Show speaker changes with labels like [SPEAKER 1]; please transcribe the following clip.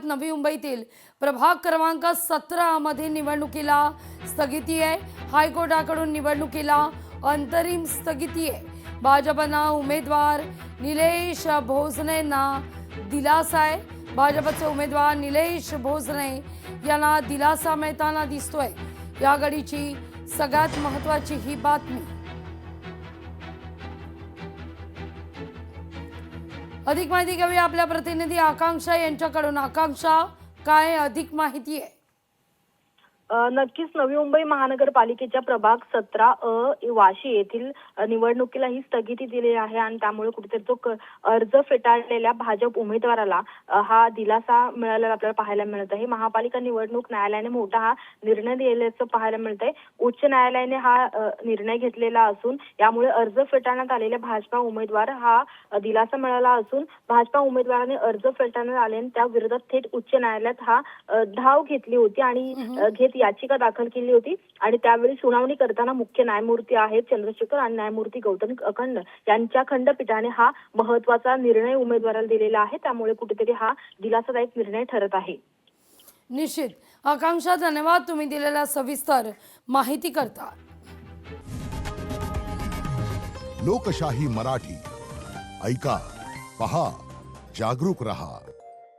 [SPEAKER 1] विरोधात नवी मुंबईतील प्रभाग क्रमांक 17 मध्ये निवडणुकीला स्थगिती आहे। हायकोर्टाकडून निवडणुकीला अंतरिम स्थगिती आहे। भाजपना उमेदवार निलेश भोसलेंना दिलासा आहे। भाजपचे उमेदवार निलेश भोसले यांना दिलासा मिळताना दिसतोय। या घडीची सगळ्यात महत्त्वाची ही बातमी। अधिक माहिती घेऊया आपल्या प्रतिनिधी आकांक्षा यांच्याकडून। आकांक्षा, काय अधिक माहिती आहे?
[SPEAKER 2] नक्कीच नवी मुंबई महानगरपालिकेच्या प्रभाग 17 वाशी येथील निवडणुकीला ही स्थगिती दिली आहे आणि त्यामुळे कुठेतरी तो अर्ज फेटाळलेल्या भाजप उमेदवाराला हा दिलासा मिळालेला आपल्याला पाहायला मिळत आहे। महापालिका निवडणूक न्यायालयाने मोठा हा निर्णय दिल्याचं पाहायला मिळत आहे। उच्च न्यायालयाने हा निर्णय घेतलेला असून यामुळे अर्ज फेटाळण्यात आलेल्या भाजपा उमेदवार हा दिलासा मिळाला असून भाजपा उमेदवाराने अर्ज फेटाळण्यात आल्याने त्या विरोधात थेट उच्च न्यायालयात हा धाव घेतली होती आणि घेत याचिका दाखल केली होती आणि त्यावेळी सुनावणी करताना मुख्य न्यायमूर्ती आहेत चंद्रशेखर आणि न्यायमूर्ती गौतम अखंड यांच्या खंडपीठाने हा महत्त्वाचा निर्णय उमेदवाराला दिलेला आहे। त्यामुळे कुठेतरी हा दिलासादायक निर्णय ठरत आहे।
[SPEAKER 1] निश्चित आकांक्षा, धन्यवाद तुम्ही दिलेल्या सविस्तर माहिती करता।
[SPEAKER 3] लोकशाही मराठी ऐका, पहा, जागरूक रहा।